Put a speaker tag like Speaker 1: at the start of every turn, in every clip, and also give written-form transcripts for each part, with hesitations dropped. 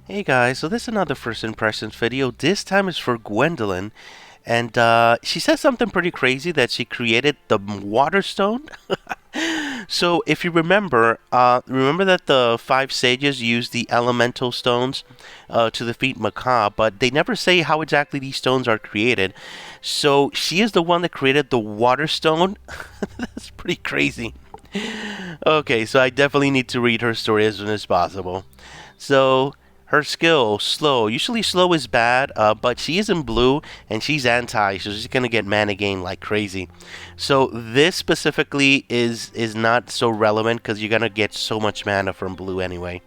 Speaker 1: Hey guys, so this is another first impressions video. This time is for Gwendolyn, and she says something pretty crazy that she created the water stone. So if you remember that the five sages used the elemental stones to defeat Macabre, but they never say how exactly these stones are created. So she is the one that created the water stone. That's pretty crazy. Okay, so I definitely need to read her story as soon as possible. So her skill, slow. Usually slow is bad, but she is in blue and she's anti, so she's gonna get mana gain like crazy. So this specifically is not so relevant because you're gonna get so much mana from blue anyway.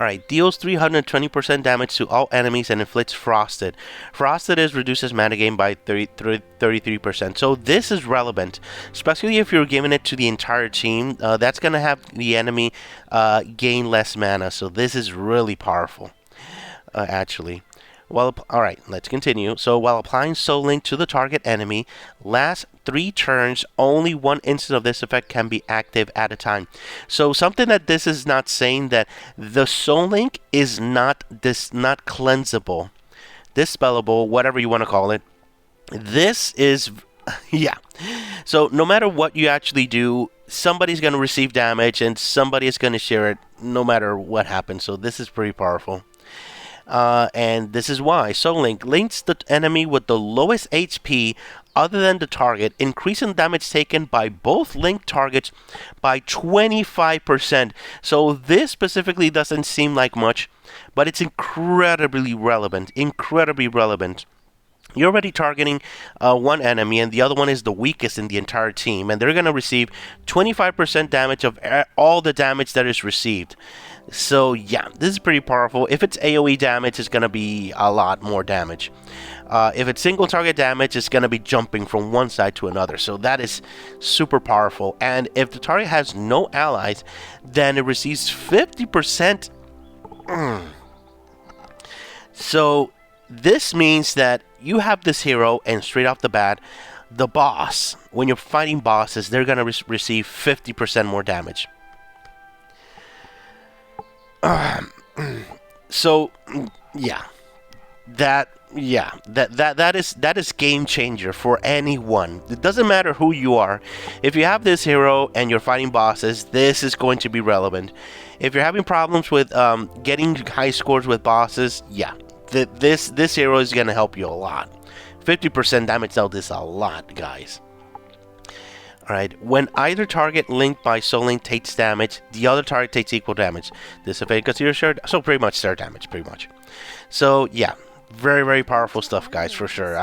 Speaker 1: Alright, deals 320% damage to all enemies and inflicts Frosted. Frosted is reduces mana gain by 33%. So this is relevant, especially if you're giving it to the entire team. That's going to have the enemy gain less mana. So this is really powerful, actually. Well, alright, let's continue. So while applying Soul Link to the target enemy, last 3 turns, only one instant of this effect can be active at a time. So something that this is not saying that the Soul Link is not cleansable, dispellable, whatever you want to call it. This is, yeah. So no matter what you actually do, somebody's going to receive damage and somebody is going to share it no matter what happens. So this is pretty powerful. And this is why. Soul Link links the enemy with the lowest HP other than the target, increasing damage taken by both linked targets by 25%. So this specifically doesn't seem like much, but it's incredibly relevant. Incredibly relevant. You're already targeting one enemy, and the other one is the weakest in the entire team, and they're going to receive 25% damage of all the damage that is received. So yeah, this is pretty powerful. If it's AoE damage, it's going to be a lot more damage. If it's single target damage, it's going to be jumping from one side to another. So that is super powerful. And if the target has no allies, then it receives 50%. So this means that you have this hero, and straight off the bat, the boss, when you're fighting bosses, they're going to receive 50% more damage. So, yeah. That is game changer for anyone. It doesn't matter who you are. If you have this hero and you're fighting bosses, this is going to be relevant. If you're having problems with getting high scores with bosses, yeah, this hero is going to help you a lot. 50% damage out is a lot, guys. Alright, when either target linked by Soul Link takes damage, the other target takes equal damage. This effect considers shared, so pretty much their damage, pretty much. So yeah, very, very powerful stuff, guys, for sure.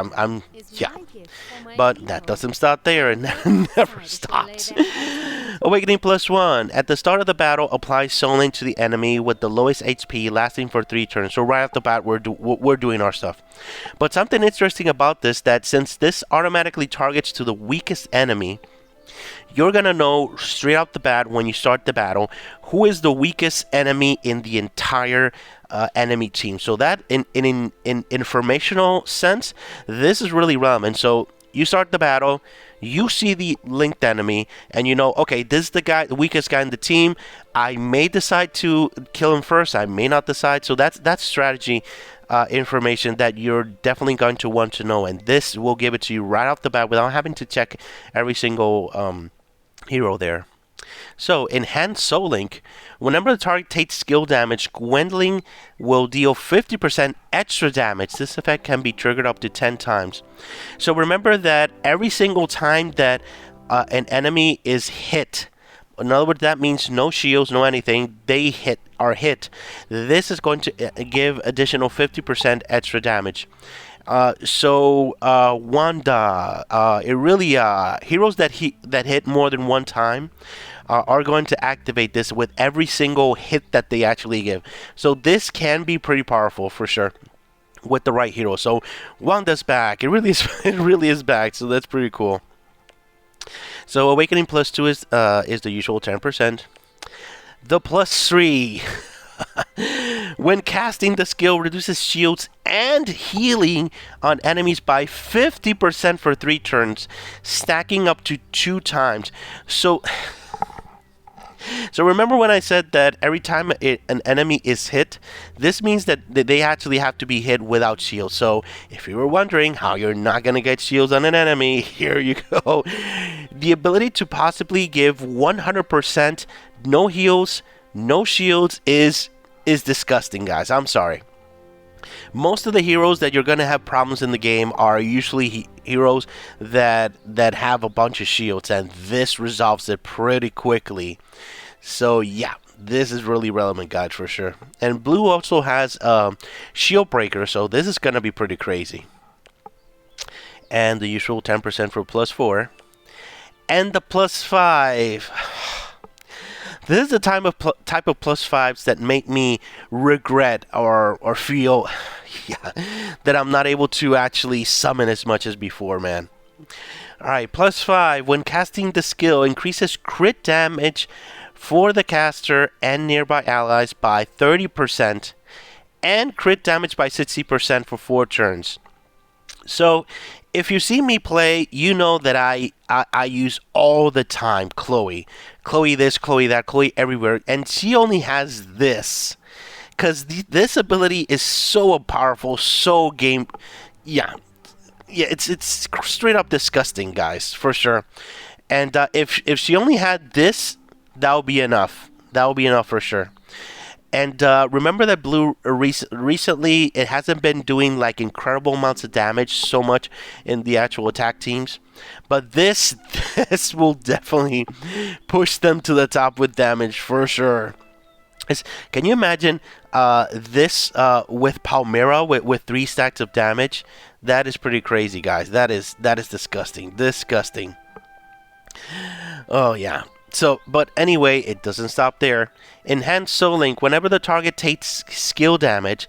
Speaker 1: Yeah. But that doesn't stop there, and never stops. Awakening +1. At the start of the battle, apply Soul Link to the enemy with the lowest HP, lasting for 3 turns. So right off the bat, we're doing our stuff. But something interesting about this, that since this automatically targets to the weakest enemy, you're gonna know straight off the bat when you start the battle who is the weakest enemy in the entire enemy team. So that in informational sense, this is really relevant. So you start the battle, you see the linked enemy, and you know, okay, this is the weakest guy in the team. I may decide to kill him first, I may not decide. So that's strategy information that you're definitely going to want to know, and this will give it to you right off the bat without having to check every single hero there. So, Enhanced Soul Link. Whenever the target takes skill damage, Gwendolyn will deal 50% extra damage. This effect can be triggered up to 10 times. So remember that every single time that an enemy is hit, in other words, that means no shields, no anything, they are hit. This is going to give additional 50% extra damage. Wanda, heroes that hit more than one time are going to activate this with every single hit that they actually give. So this can be pretty powerful for sure with the right hero. So Wanda's back. It really is back. So that's pretty cool. So Awakening +2 is the usual 10%. The +3. When casting, the skill reduces shields and healing on enemies by 50% for 3 turns, stacking up to 2 times. So So remember when I said that every time an enemy is hit, this means that they actually have to be hit without shields. So if you were wondering how you're not going to get shields on an enemy, here you go. The ability to possibly give 100% no heals, no shields is disgusting, guys. I'm sorry. Most of the heroes that you're going to have problems in the game are usually heroes that have a bunch of shields, and this resolves it pretty quickly. So yeah, this is really relevant, guys, for sure. And blue also has shield breaker, so this is going to be pretty crazy. And the usual 10% for +4. And the +5. This is the type of +5s that make me regret or feel yeah, that I'm not able to actually summon as much as before, man. Alright, +5. When casting the skill, increases crit damage for the caster and nearby allies by 30%, and crit damage by 60% for 4 turns. So, if you see me play, you know that I use all the time Chloe. Chloe this, Chloe that, Chloe everywhere. And she only has this. Because this ability is so powerful, so game... Yeah, it's straight up disgusting, guys, for sure. And if she only had this, that would be enough. That would be enough for sure. And remember that blue recently, it hasn't been doing like incredible amounts of damage so much in the actual attack teams. But this will definitely push them to the top with damage for sure. Can you imagine this with Palmyra with 3 stacks of damage? That is pretty crazy, guys. That is disgusting. Disgusting. Oh yeah. So, but anyway, it doesn't stop there. Enhanced Soul Link. Whenever the target takes skill damage,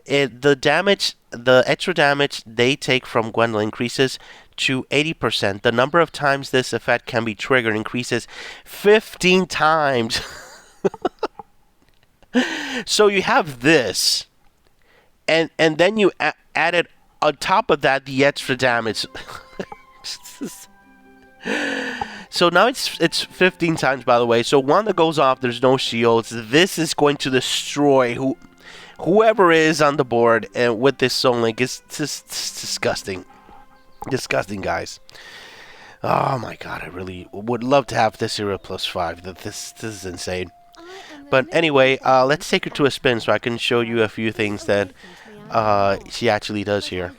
Speaker 1: the extra damage they take from Gwendolyn increases to 80%. The number of times this effect can be triggered increases 15 times. So you have this, and then you added on top of that the extra damage. So now it's 15 times, by the way. So one that goes off, there's no shields. This is going to destroy whoever is on the board with this Soul Link. It's just disgusting. Disgusting, guys. Oh my god, I really would love to have this hero +5. This is insane. But anyway, let's take her to a spin so I can show you a few things that she actually does here.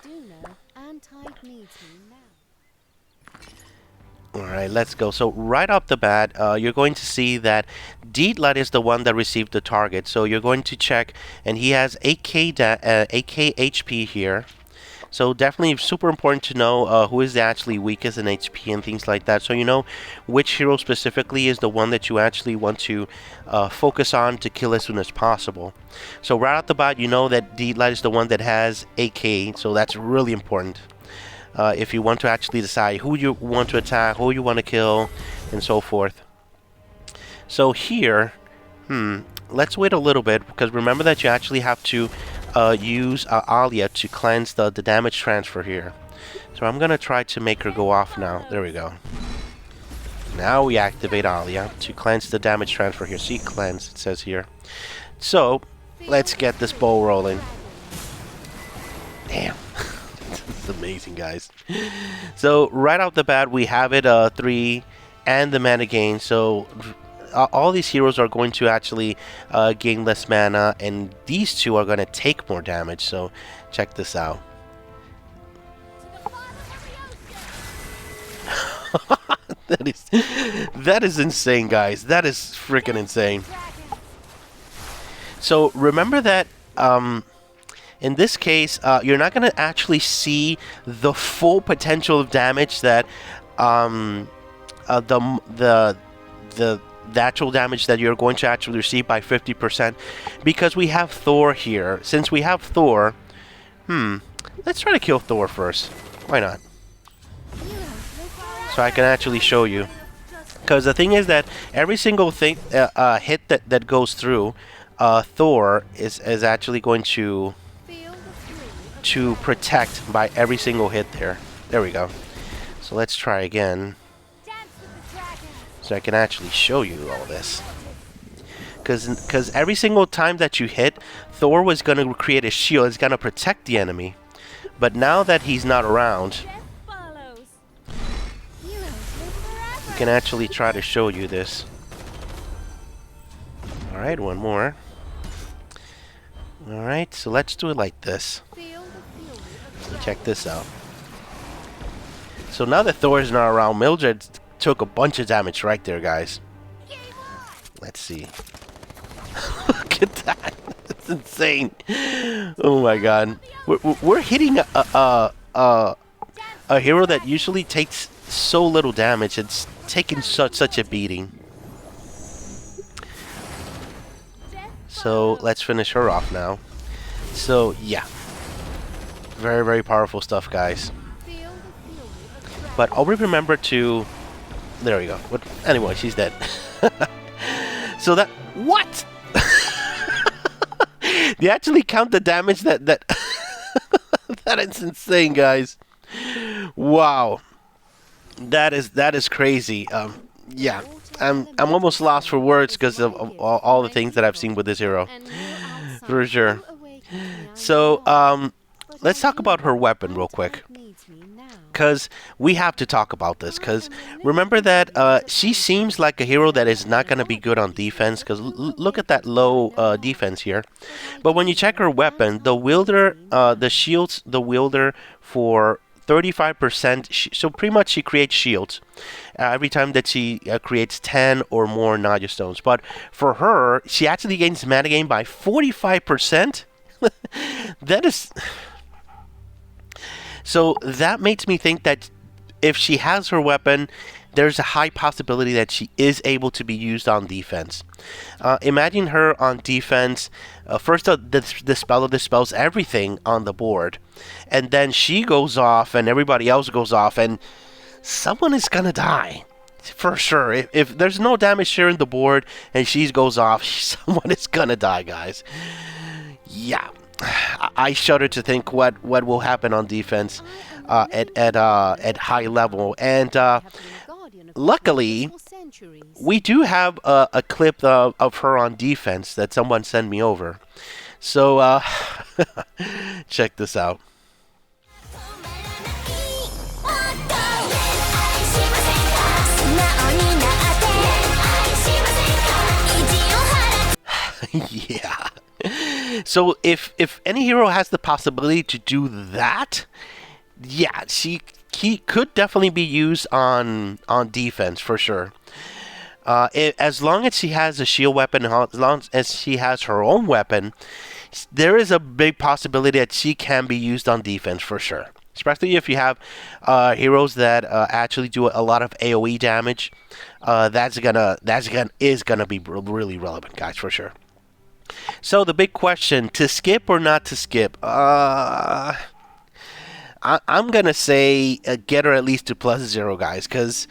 Speaker 1: Alright, let's go. So right off the bat, you're going to see that Deedlight is the one that received the target. So you're going to check, and he has 8k HP here. So definitely super important to know who is actually weakest in HP and things like that. So you know which hero specifically is the one that you actually want to focus on to kill as soon as possible. So right off the bat, you know that Deedlight is the one that has 8k. So that's really important. If you want to actually decide who you want to attack, who you want to kill, and so forth. So here, let's wait a little bit, because remember that you actually have to use Antia to cleanse the damage transfer here. So I'm going to try to make her go off now. There we go. Now we activate Antia to cleanse the damage transfer here. See, cleanse, it says here. So, let's get this ball rolling. Damn. It's amazing, guys. So right off the bat, we have it 3 and the mana gain. So all these heroes are going to actually gain less mana, and these two are going to take more damage. So check this out. that is insane, guys. That is freaking insane. So remember that in this case, you're not going to actually see the full potential of damage that the actual damage that you're going to actually receive by 50%, because we have Thor here. Since we have Thor, let's try to kill Thor first. Why not? So I can actually show you. Because the thing is that every single thing hit that goes through, Thor is actually going to protect by every single hit there. There we go. So let's try again. so I can actually show you all this. Because every single time that you hit, Thor was going to create a shield. It's going to protect the enemy. But now that he's not around, we can actually try to show you this. Alright, one more. Alright, so let's do it like this. Check this out. So now that Thor is not around, Mildred took a bunch of damage right there, guys. Let's see. Look at that. That's insane. Oh my god. We're hitting a hero that usually takes so little damage. It's taking such a beating. So let's finish her off now. So yeah. Very, very powerful stuff, guys. But always remember to... There we go. Anyway, she's dead. So that... What? They actually count the damage that... That is insane, guys. Wow. That is crazy. Yeah. I'm almost lost for words because of all the things that I've seen with this hero. For sure. So, let's talk about her weapon real quick. Because we have to talk about this. Because remember that she seems like a hero that is not going to be good on defense. Because look at that low defense here. But when you check her weapon, the wielder, the shields, the wielder for 35%. So pretty much she creates shields every time that she creates 10 or more Naga stones. But for her, she actually gains mana gain by 45%. That is... So that makes me think that if she has her weapon, there's a high possibility that she is able to be used on defense. Imagine her on defense. First, the spell dispels everything on the board. And then she goes off and everybody else goes off. And someone is going to die. For sure. If there's no damage sharing the board and she goes off, someone is going to die, guys. Yeah. I shudder to think what will happen on defense at high level. And luckily, we do have a clip of her on defense that someone sent me over. So check this out. Yeah. So if any hero has the possibility to do that, yeah, he could definitely be used on defense for sure. As long as she has a shield weapon, as long as she has her own weapon, there is a big possibility that she can be used on defense for sure. Especially if you have heroes that actually do a lot of AOE damage, is gonna be really relevant, guys, for sure. So the big question, to skip or not to skip? I'm gonna say get her at least to +0, guys, because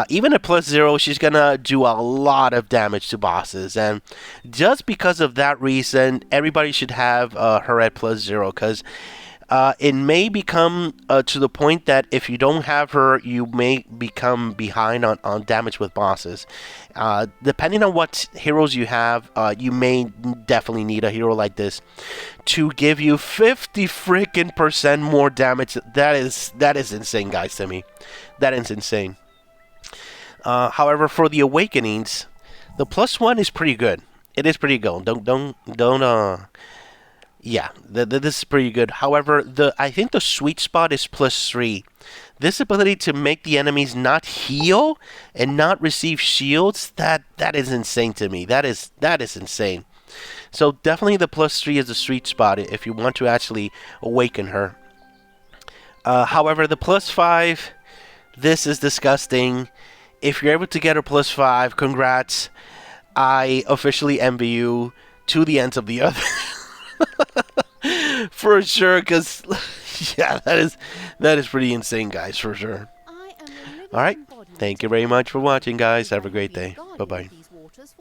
Speaker 1: even at +0, she's gonna do a lot of damage to bosses, and just because of that reason, everybody should have her at +0, because it may become to the point that if you don't have her, you may become behind on damage with bosses. Depending on what heroes you have, you may definitely need a hero like this to give you 50% more damage. That is insane, guys, to me. That is insane. However, for the awakenings, the +1 is pretty good. It is pretty good. Yeah, this is pretty good. However, I think the sweet spot is +3. This ability to make the enemies not heal and not receive shields, that is insane to me. That is insane. So definitely the +3 is the sweet spot if you want to actually awaken her. However, the +5, this is disgusting. If you're able to get her +5, congrats. I officially envy you to the ends of the earth. For sure, because yeah, that is pretty insane, guys, for sure. Alright, thank you very much for watching, guys. Have a great day. Bye-bye.